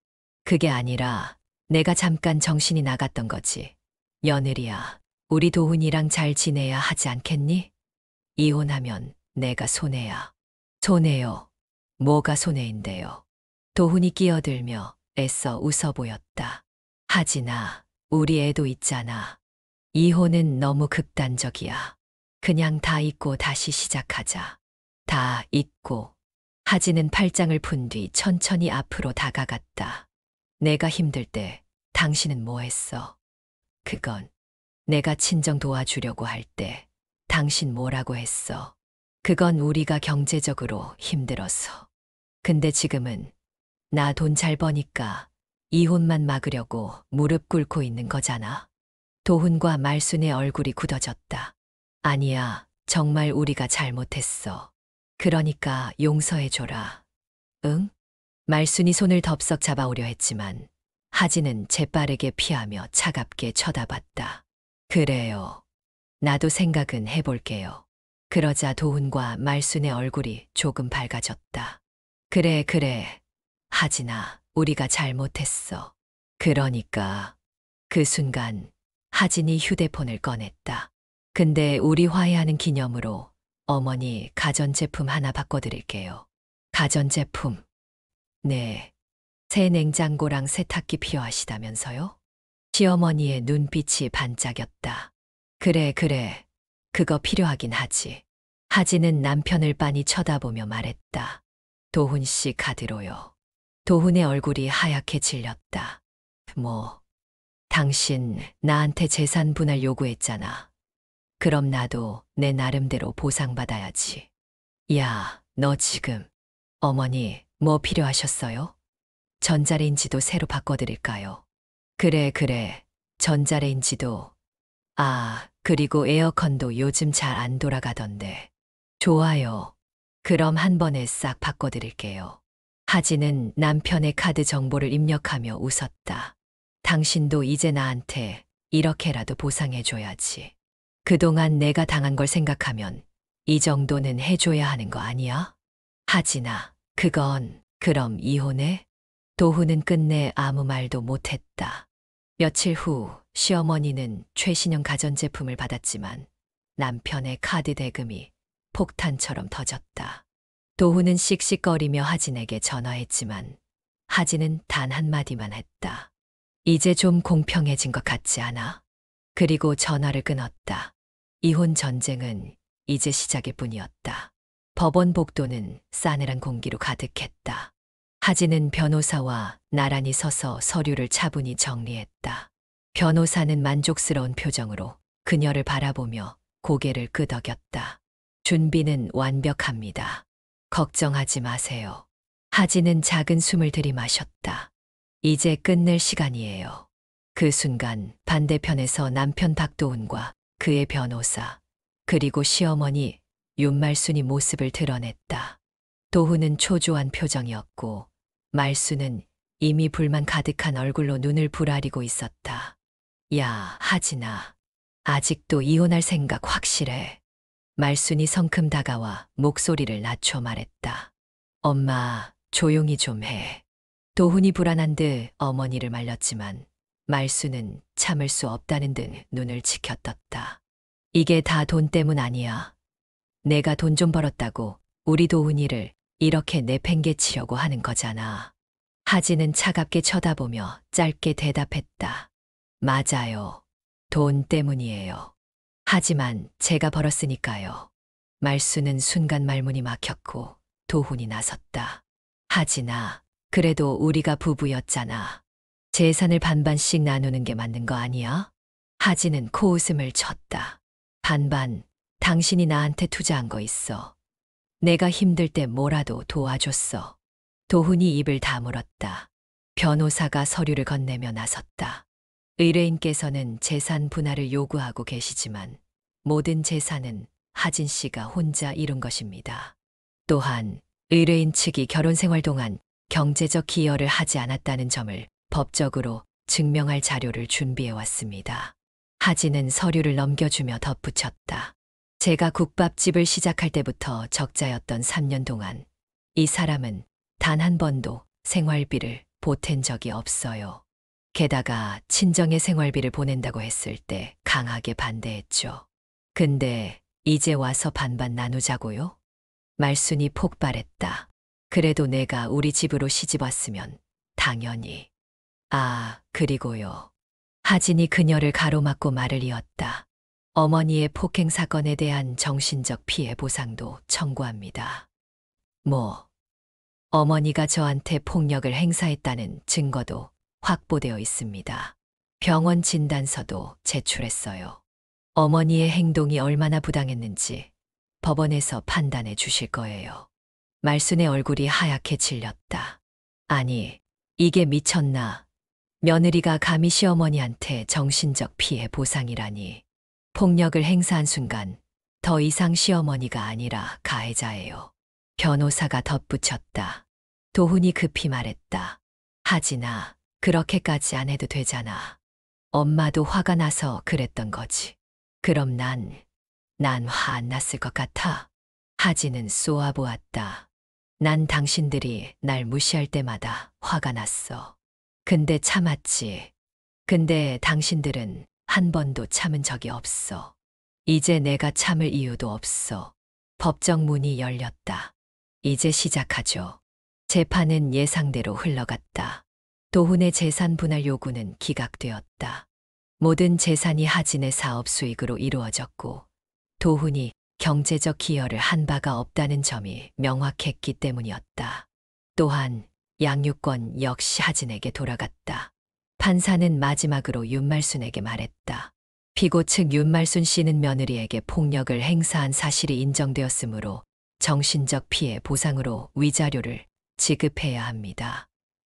그게 아니라 내가 잠깐 정신이 나갔던 거지. 며느리야, 우리 도훈이랑 잘 지내야 하지 않겠니? 이혼하면 내가 손해야. 손해요. 뭐가 손해인데요? 도훈이 끼어들며 애써 웃어 보였다. 하진아, 우리 애도 있잖아. 이혼은 너무 극단적이야. 그냥 다 잊고 다시 시작하자. 다 잊고. 하진은 팔짱을 푼 뒤 천천히 앞으로 다가갔다. 내가 힘들 때 당신은 뭐 했어? 그건 내가 친정 도와주려고 할 때 당신 뭐라고 했어? 그건 우리가 경제적으로 힘들어서. 근데 지금은 나 돈 잘 버니까 이혼만 막으려고 무릎 꿇고 있는 거잖아. 도훈과 말순의 얼굴이 굳어졌다. 아니야, 정말 우리가 잘못했어. 그러니까 용서해줘라. 응? 말순이 손을 덥석 잡아오려 했지만 하진은 재빠르게 피하며 차갑게 쳐다봤다. 그래요. 나도 생각은 해볼게요. 그러자 도훈과 말순의 얼굴이 조금 밝아졌다. 그래, 그래. 하진아, 우리가 잘못했어. 그러니까. 그 순간 하진이 휴대폰을 꺼냈다. 근데 우리 화해하는 기념으로 어머니 가전제품 하나 바꿔드릴게요. 가전제품? 네. 새 냉장고랑 세탁기 필요하시다면서요? 시어머니의 눈빛이 반짝였다. 그래, 그래. 그거 필요하긴 하지. 하진은 남편을 빤히 쳐다보며 말했다. 도훈 씨 카드로요. 도훈의 얼굴이 하얗게 질렸다. 뭐, 당신 나한테 재산 분할 요구했잖아. 그럼 나도 내 나름대로 보상받아야지. 야, 너 지금 어머니 뭐 필요하셨어요? 전자레인지도 새로 바꿔드릴까요? 그래, 그래. 전자레인지도. 아, 그리고 에어컨도 요즘 잘 안 돌아가던데. 좋아요. 그럼 한 번에 싹 바꿔드릴게요. 하진은 남편의 카드 정보를 입력하며 웃었다. 당신도 이제 나한테 이렇게라도 보상해줘야지. 그동안 내가 당한 걸 생각하면 이 정도는 해줘야 하는 거 아니야? 하진아, 그럼 이혼해? 도훈은 끝내 아무 말도 못했다. 며칠 후 시어머니는 최신형 가전제품을 받았지만 남편의 카드 대금이 폭탄처럼 터졌다. 도훈은 씩씩거리며 하진에게 전화했지만 하진은 단 한마디만 했다. 이제 좀 공평해진 것 같지 않아? 그리고 전화를 끊었다. 이혼 전쟁은 이제 시작일 뿐이었다. 법원 복도는 싸늘한 공기로 가득했다. 하진은 변호사와 나란히 서서 서류를 차분히 정리했다. 변호사는 만족스러운 표정으로 그녀를 바라보며 고개를 끄덕였다. 준비는 완벽합니다. 걱정하지 마세요. 하진은 작은 숨을 들이마셨다. 이제 끝낼 시간이에요. 그 순간 반대편에서 남편 박도훈과 그의 변호사, 그리고 시어머니 윤말순이 모습을 드러냈다. 도훈은 초조한 표정이었고 말순은 이미 불만 가득한 얼굴로 눈을 부라리고 있었다. 야, 하진아. 아직도 이혼할 생각 확실해? 말순이 성큼 다가와 목소리를 낮춰 말했다. 엄마, 조용히 좀 해. 도훈이 불안한 듯 어머니를 말렸지만 말순은 참을 수 없다는 듯 눈을 치켜떴다. 이게 다 돈 때문 아니야. 내가 돈 좀 벌었다고 우리 도훈이를 이렇게 내팽개치려고 하는 거잖아. 하진은 차갑게 쳐다보며 짧게 대답했다. 맞아요. 돈 때문이에요. 하지만 제가 벌었으니까요. 말수는 순간 말문이 막혔고 도훈이 나섰다. 하진아, 그래도 우리가 부부였잖아. 재산을 반반씩 나누는 게 맞는 거 아니야? 하진은 코웃음을 쳤다. 반반, 당신이 나한테 투자한 거 있어. 내가 힘들 때 뭐라도 도와줬어. 도훈이 입을 다물었다. 변호사가 서류를 건네며 나섰다. 의뢰인께서는 재산 분할을 요구하고 계시지만 모든 재산은 하진 씨가 혼자 이룬 것입니다. 또한 의뢰인 측이 결혼 생활 동안 경제적 기여를 하지 않았다는 점을 법적으로 증명할 자료를 준비해 왔습니다. 하진은 서류를 넘겨주며 덧붙였다. 제가 국밥집을 시작할 때부터 적자였던 3년 동안 이 사람은 단 한 번도 생활비를 보탠 적이 없어요. 게다가 친정의 생활비를 보낸다고 했을 때 강하게 반대했죠. 근데 이제 와서 반반 나누자고요? 말순이 폭발했다. 그래도 내가 우리 집으로 시집 왔으면 당연히. 아, 그리고요. 하진이 그녀를 가로막고 말을 이었다. 어머니의 폭행 사건에 대한 정신적 피해 보상도 청구합니다. 어머니가 저한테 폭력을 행사했다는 증거도 확보되어 있습니다. 병원 진단서도 제출했어요. 어머니의 행동이 얼마나 부당했는지 법원에서 판단해 주실 거예요. 말순의 얼굴이 하얗게 질렸다. 아니, 이게 미쳤나? 며느리가 감히 시어머니한테 정신적 피해 보상이라니. 폭력을 행사한 순간 더 이상 시어머니가 아니라 가해자예요. 변호사가 덧붙였다. 도훈이 급히 말했다. 하진아, 그렇게까지 안 해도 되잖아. 엄마도 화가 나서 그랬던 거지. 그럼 난 화 안 났을 것 같아. 하진은 쏘아보았다. 난 당신들이 날 무시할 때마다 화가 났어. 근데 참았지. 근데 당신들은 한 번도 참은 적이 없어. 이제 내가 참을 이유도 없어. 법정 문이 열렸다. 이제 시작하죠. 재판은 예상대로 흘러갔다. 도훈의 재산 분할 요구는 기각되었다. 모든 재산이 하진의 사업 수익으로 이루어졌고 도훈이 경제적 기여를 한 바가 없다는 점이 명확했기 때문이었다. 또한 양육권 역시 하진에게 돌아갔다. 판사는 마지막으로 윤말순에게 말했다. 피고 측 윤말순 씨는 며느리에게 폭력을 행사한 사실이 인정되었으므로 정신적 피해 보상으로 위자료를 지급해야 합니다.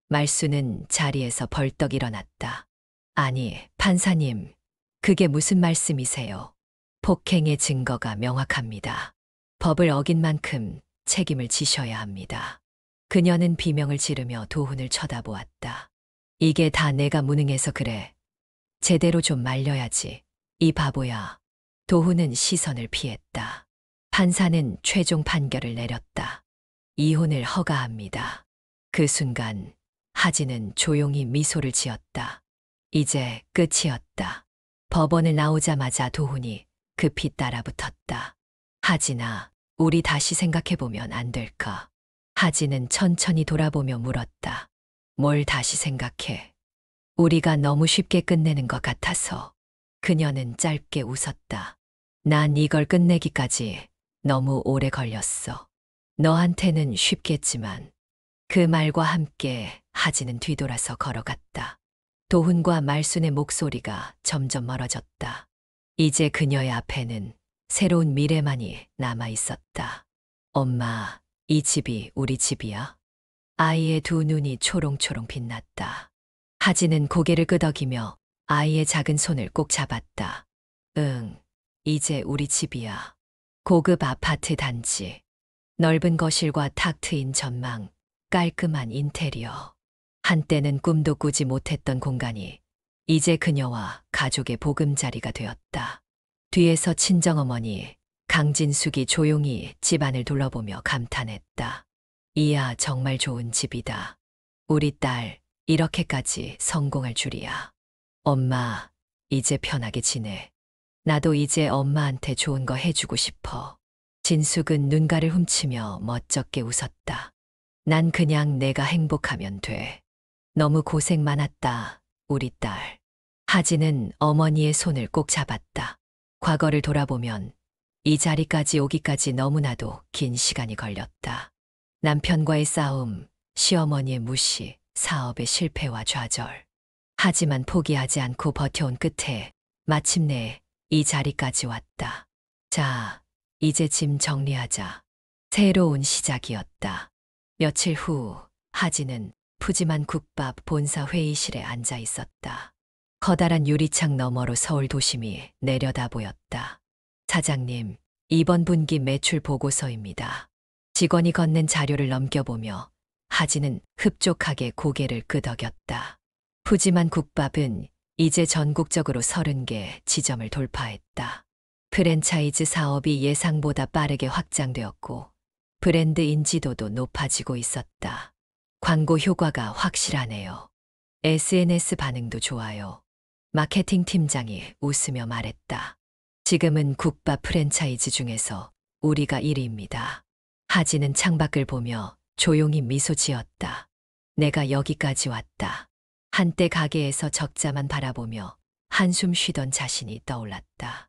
말순은 자리에서 벌떡 일어났다. 아니, 판사님, 그게 무슨 말씀이세요? 폭행의 증거가 명확합니다. 법을 어긴 만큼 책임을 지셔야 합니다. 그녀는 비명을 지르며 도훈을 쳐다보았다. 이게 다 내가 무능해서 그래. 제대로 좀 말려야지. 이 바보야. 도훈은 시선을 피했다. 판사는 최종 판결을 내렸다. 이혼을 허가합니다. 그 순간 하진은 조용히 미소를 지었다. 이제 끝이었다. 법원을 나오자마자 도훈이 급히 따라붙었다. 하진아, 우리 다시 생각해보면 안 될까? 하진은 천천히 돌아보며 물었다. 뭘 다시 생각해? 우리가 너무 쉽게 끝내는 것 같아서. 그녀는 짧게 웃었다. 난 이걸 끝내기까지 너무 오래 걸렸어. 너한테는 쉽겠지만. 그 말과 함께 하진은 뒤돌아서 걸어갔다. 도훈과 말순의 목소리가 점점 멀어졌다. 이제 그녀의 앞에는 새로운 미래만이 남아 있었다. 엄마, 이 집이 우리 집이야? 아이의 두 눈이 초롱초롱 빛났다. 하진은 고개를 끄덕이며 아이의 작은 손을 꼭 잡았다. 응, 이제 우리 집이야. 고급 아파트 단지. 넓은 거실과 탁 트인 전망, 깔끔한 인테리어. 한때는 꿈도 꾸지 못했던 공간이 이제 그녀와 가족의 보금자리가 되었다. 뒤에서 친정어머니 강진숙이 조용히 집안을 둘러보며 감탄했다. 이야, 정말 좋은 집이다. 우리 딸 이렇게까지 성공할 줄이야. 엄마, 이제 편하게 지내. 나도 이제 엄마한테 좋은 거 해주고 싶어. 진숙은 눈가를 훔치며 멋쩍게 웃었다. 난 그냥 내가 행복하면 돼. 너무 고생 많았다, 우리 딸. 하진은 어머니의 손을 꼭 잡았다. 과거를 돌아보면 이 자리까지 오기까지 너무나도 긴 시간이 걸렸다. 남편과의 싸움, 시어머니의 무시, 사업의 실패와 좌절. 하지만 포기하지 않고 버텨온 끝에 마침내 이 자리까지 왔다. 자, 이제 짐 정리하자. 새로운 시작이었다. 며칠 후 하진은 푸짐한 국밥 본사 회의실에 앉아 있었다. 커다란 유리창 너머로 서울 도심이 내려다 보였다. 사장님, 이번 분기 매출 보고서입니다. 직원이 건넨 자료를 넘겨보며 하진은 흡족하게 고개를 끄덕였다. 푸짐한 국밥은 이제 전국적으로 30개 지점을 돌파했다. 프랜차이즈 사업이 예상보다 빠르게 확장되었고 브랜드 인지도도 높아지고 있었다. 광고 효과가 확실하네요. SNS 반응도 좋아요. 마케팅 팀장이 웃으며 말했다. 지금은 국밥 프랜차이즈 중에서 우리가 1위입니다. 하진은 창밖을 보며 조용히 미소 지었다. 내가 여기까지 왔다. 한때 가게에서 적자만 바라보며 한숨 쉬던 자신이 떠올랐다.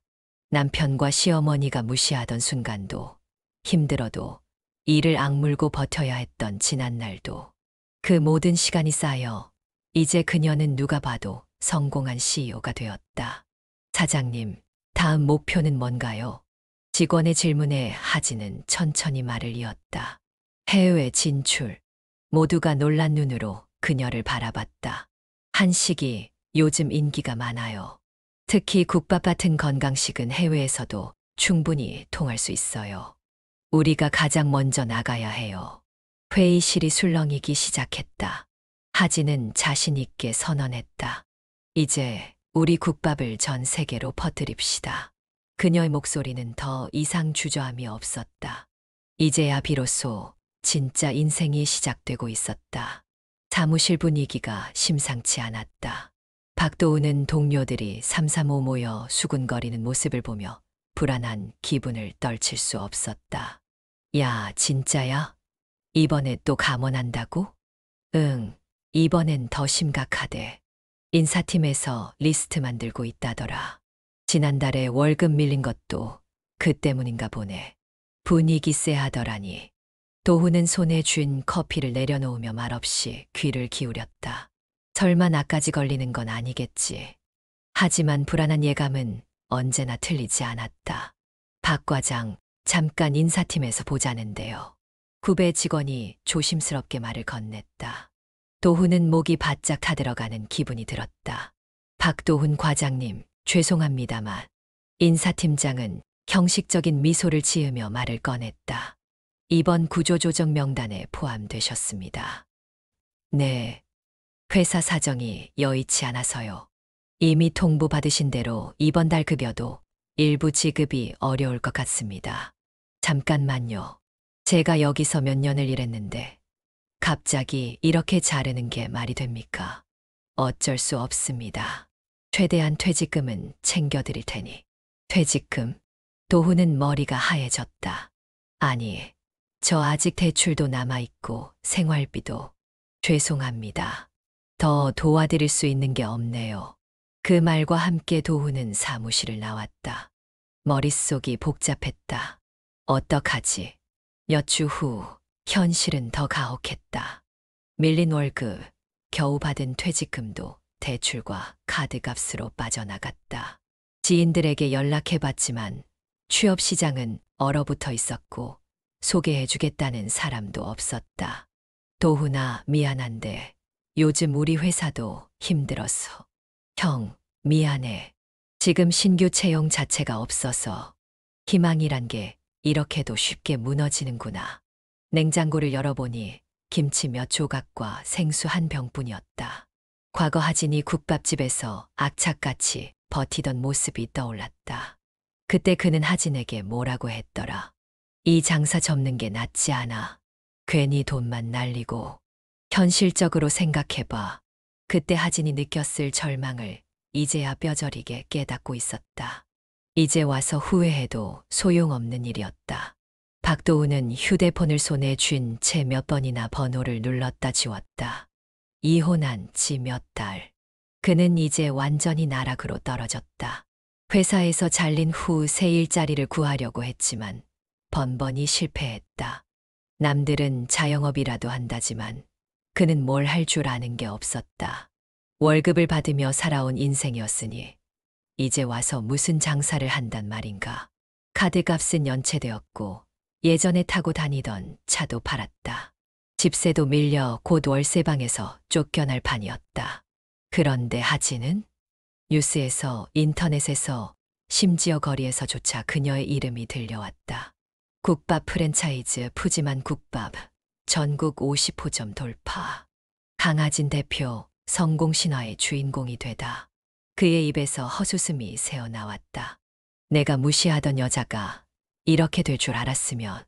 남편과 시어머니가 무시하던 순간도, 힘들어도 이를 악물고 버텨야 했던 지난날도. 그 모든 시간이 쌓여 이제 그녀는 누가 봐도 성공한 CEO가 되었다. 사장님, 다음 목표는 뭔가요? 직원의 질문에 하진은 천천히 말을 이었다. 해외 진출. 모두가 놀란 눈으로 그녀를 바라봤다. 한식이 요즘 인기가 많아요. 특히 국밥 같은 건강식은 해외에서도 충분히 통할 수 있어요. 우리가 가장 먼저 나가야 해요. 회의실이 술렁이기 시작했다. 하진은 자신 있게 선언했다. 이제 우리 국밥을 전 세계로 퍼뜨립시다. 그녀의 목소리는 더 이상 주저함이 없었다. 이제야 비로소 진짜 인생이 시작되고 있었다. 사무실 분위기가 심상치 않았다. 박도우는 동료들이 삼삼오오 모여 수군거리는 모습을 보며 불안한 기분을 떨칠 수 없었다. 야, 진짜야? 이번에 또 감원한다고? 응, 이번엔 더 심각하대. 인사팀에서 리스트 만들고 있다더라. 지난달에 월급 밀린 것도 그 때문인가 보네. 분위기 쎄하더라니. 도훈은 손에 쥔 커피를 내려놓으며 말없이 귀를 기울였다. 설마 나까지 걸리는 건 아니겠지. 하지만 불안한 예감은 언제나 틀리지 않았다. 박 과장, 잠깐 인사팀에서 보자는데요. 구배 직원이 조심스럽게 말을 건넸다. 도훈은 목이 바짝 타들어가는 기분이 들었다. 박도훈 과장님, 죄송합니다만 인사팀장은 형식적인 미소를 지으며 말을 꺼냈다. 이번 구조조정 명단에 포함되셨습니다. 네. 회사 사정이 여의치 않아서요. 이미 통보받으신 대로 이번 달 급여도 일부 지급이 어려울 것 같습니다. 잠깐만요. 제가 여기서 몇 년을 일했는데 갑자기 이렇게 자르는 게 말이 됩니까? 어쩔 수 없습니다. 최대한 퇴직금은 챙겨드릴 테니. 퇴직금? 도훈은 머리가 하얘졌다. 아니, 저 아직 대출도 남아있고 생활비도. 죄송합니다. 더 도와드릴 수 있는 게 없네요. 그 말과 함께 도훈은 사무실을 나왔다. 머릿속이 복잡했다. 어떡하지? 몇 주 후 현실은 더 가혹했다. 밀린 월급, 겨우 받은 퇴직금도 대출과 카드값으로 빠져나갔다. 지인들에게 연락해봤지만 취업 시장은 얼어붙어 있었고 소개해주겠다는 사람도 없었다. 도훈아, 미안한데 요즘 우리 회사도 힘들었어. 형, 미안해. 지금 신규 채용 자체가 없어서 희망이란 게 이렇게도 쉽게 무너지는구나. 냉장고를 열어보니 김치 몇 조각과 생수 한 병뿐이었다. 과거 하진이 국밥집에서 악착같이 버티던 모습이 떠올랐다. 그때 그는 하진에게 뭐라고 했더라. 이 장사 접는 게 낫지 않아. 괜히 돈만 날리고. 현실적으로 생각해봐. 그때 하진이 느꼈을 절망을 이제야 뼈저리게 깨닫고 있었다. 이제 와서 후회해도 소용없는 일이었다. 박도훈은 휴대폰을 손에 쥔 채 몇 번이나 번호를 눌렀다 지웠다. 이혼한 지 몇 달. 그는 이제 완전히 나락으로 떨어졌다. 회사에서 잘린 후 새 일자리를 구하려고 했지만 번번이 실패했다. 남들은 자영업이라도 한다지만 그는 뭘 할 줄 아는 게 없었다. 월급을 받으며 살아온 인생이었으니 이제 와서 무슨 장사를 한단 말인가. 카드값은 연체되었고 예전에 타고 다니던 차도 팔았다. 집세도 밀려 곧 월세방에서 쫓겨날 판이었다. 그런데 하진은 뉴스에서, 인터넷에서, 심지어 거리에서조차 그녀의 이름이 들려왔다. 국밥 프랜차이즈 푸짐한 국밥, 전국 50호점 돌파. 강하진 대표, 성공 신화의 주인공이 되다. 그의 입에서 헛웃음이 새어나왔다. 내가 무시하던 여자가 이렇게 될 줄 알았으면,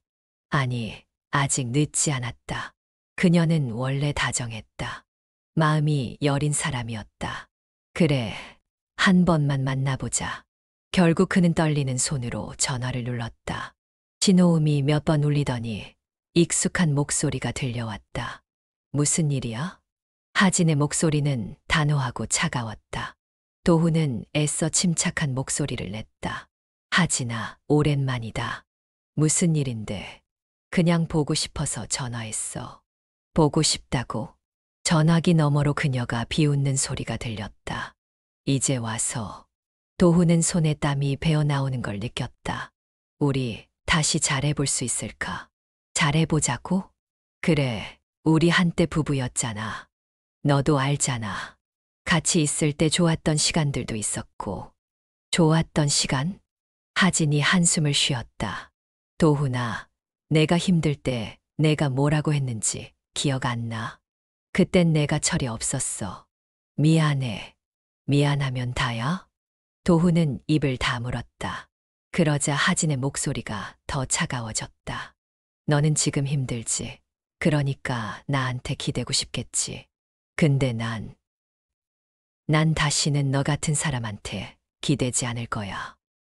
아니, 아직 늦지 않았다. 그녀는 원래 다정했다. 마음이 여린 사람이었다. 그래, 한 번만 만나보자. 결국 그는 떨리는 손으로 전화를 눌렀다. 신호음이 몇 번 울리더니 익숙한 목소리가 들려왔다. 무슨 일이야? 하진의 목소리는 단호하고 차가웠다. 도훈은 애써 침착한 목소리를 냈다. 하진아, 오랜만이다. 무슨 일인데? 그냥 보고 싶어서 전화했어. 보고 싶다고? 전화기 너머로 그녀가 비웃는 소리가 들렸다. 이제 와서. 도훈은 손에 땀이 배어나오는 걸 느꼈다. 우리 다시 잘해볼 수 있을까? 잘해보자고? 그래, 우리 한때 부부였잖아. 너도 알잖아. 같이 있을 때 좋았던 시간들도 있었고. 좋았던 시간? 하진이 한숨을 쉬었다. 도훈아, 내가 힘들 때 내가 뭐라고 했는지 기억 안 나? 그땐 내가 철이 없었어. 미안해. 미안하면 다야? 도훈은 입을 다물었다. 그러자 하진의 목소리가 더 차가워졌다. 너는 지금 힘들지. 그러니까 나한테 기대고 싶겠지. 근데 난 다시는 너 같은 사람한테 기대지 않을 거야.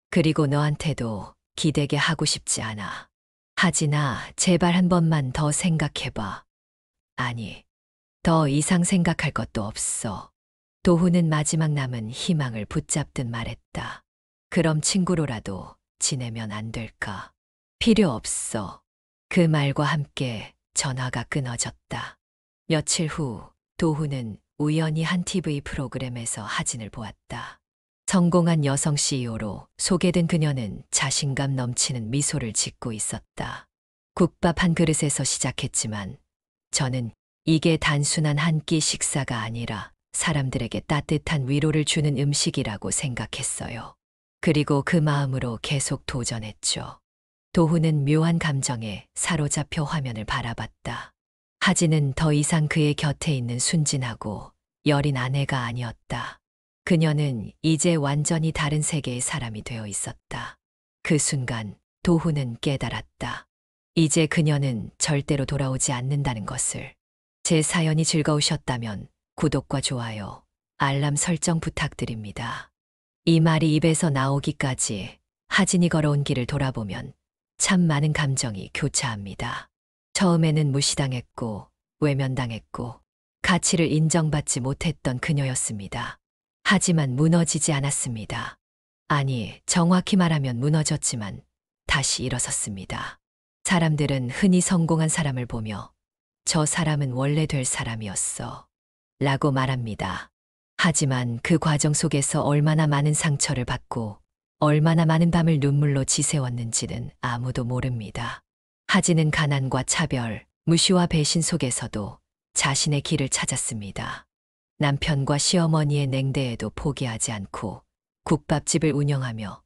그리고 너한테도 기대게 하고 싶지 않아. 하진아, 제발 한 번만 더 생각해봐. 아니, 더 이상 생각할 것도 없어. 도훈은 마지막 남은 희망을 붙잡듯 말했다. 그럼 친구로라도 지내면 안 될까? 필요 없어. 그 말과 함께 전화가 끊어졌다. 며칠 후 도훈은 우연히 한 TV 프로그램에서 하진을 보았다. 성공한 여성 CEO로 소개된 그녀는 자신감 넘치는 미소를 짓고 있었다. 국밥 한 그릇에서 시작했지만 저는 이게 단순한 한 끼 식사가 아니라 사람들에게 따뜻한 위로를 주는 음식이라고 생각했어요. 그리고 그 마음으로 계속 도전했죠. 도훈은 묘한 감정에 사로잡혀 화면을 바라봤다. 하진은 더 이상 그의 곁에 있는 순진하고 여린 아내가 아니었다. 그녀는 이제 완전히 다른 세계의 사람이 되어 있었다. 그 순간 도훈은 깨달았다. 이제 그녀는 절대로 돌아오지 않는다는 것을. 제 사연이 즐거우셨다면 구독과 좋아요, 알람 설정 부탁드립니다. 이 말이 입에서 나오기까지 하진이 걸어온 길을 돌아보면 참 많은 감정이 교차합니다. 처음에는 무시당했고 외면당했고 가치를 인정받지 못했던 그녀였습니다. 하지만 무너지지 않았습니다. 아니, 정확히 말하면 무너졌지만 다시 일어섰습니다. 사람들은 흔히 성공한 사람을 보며 저 사람은 원래 될 사람이었어 라고 말합니다. 하지만 그 과정 속에서 얼마나 많은 상처를 받고 얼마나 많은 밤을 눈물로 지새웠는지는 아무도 모릅니다. 하진은 가난과 차별, 무시와 배신 속에서도 자신의 길을 찾았습니다. 남편과 시어머니의 냉대에도 포기하지 않고 국밥집을 운영하며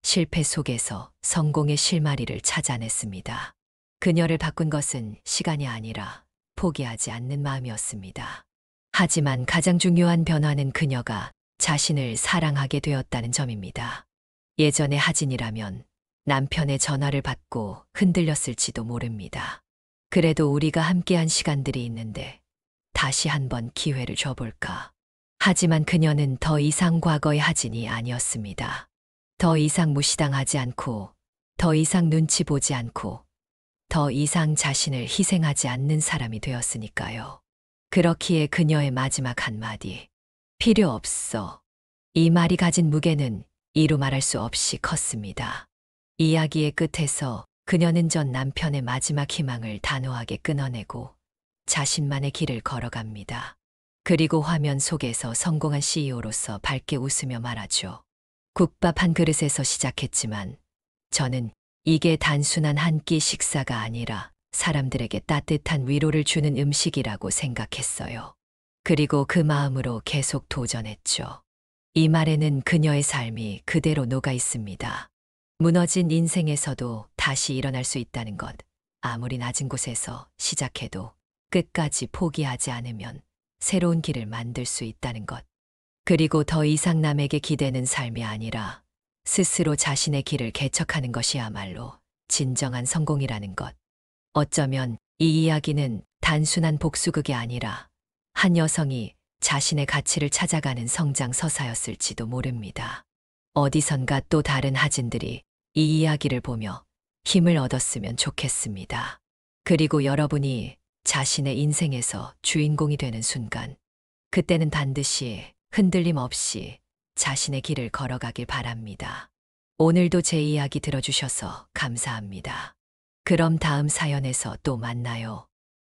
실패 속에서 성공의 실마리를 찾아냈습니다. 그녀를 바꾼 것은 시간이 아니라 포기하지 않는 마음이었습니다. 하지만 가장 중요한 변화는 그녀가 자신을 사랑하게 되었다는 점입니다. 예전의 하진이라면 남편의 전화를 받고 흔들렸을지도 모릅니다. 그래도 우리가 함께한 시간들이 있는데 다시 한번 기회를 줘볼까. 하지만 그녀는 더 이상 과거의 하진이 아니었습니다. 더 이상 무시당하지 않고, 더 이상 눈치 보지 않고, 더 이상 자신을 희생하지 않는 사람이 되었으니까요. 그렇기에 그녀의 마지막 한마디, 필요 없어. 이 말이 가진 무게는 이루 말할 수 없이 컸습니다. 이야기의 끝에서 그녀는 전 남편의 마지막 희망을 단호하게 끊어내고 자신만의 길을 걸어갑니다. 그리고 화면 속에서 성공한 CEO로서 밝게 웃으며 말하죠. 국밥 한 그릇에서 시작했지만 저는 이게 단순한 한 끼 식사가 아니라 사람들에게 따뜻한 위로를 주는 음식이라고 생각했어요. 그리고 그 마음으로 계속 도전했죠. 이 말에는 그녀의 삶이 그대로 녹아 있습니다. 무너진 인생에서도 다시 일어날 수 있다는 것, 아무리 낮은 곳에서 시작해도 끝까지 포기하지 않으면 새로운 길을 만들 수 있다는 것. 그리고 더 이상 남에게 기대는 삶이 아니라 스스로 자신의 길을 개척하는 것이야말로 진정한 성공이라는 것. 어쩌면 이 이야기는 단순한 복수극이 아니라 한 여성이 자신의 가치를 찾아가는 성장 서사였을지도 모릅니다. 어디선가 또 다른 하진들이 이 이야기를 보며 힘을 얻었으면 좋겠습니다. 그리고 여러분이 자신의 인생에서 주인공이 되는 순간, 그때는 반드시 흔들림 없이 자신의 길을 걸어가길 바랍니다. 오늘도 제 이야기 들어주셔서 감사합니다. 그럼 다음 사연에서 또 만나요.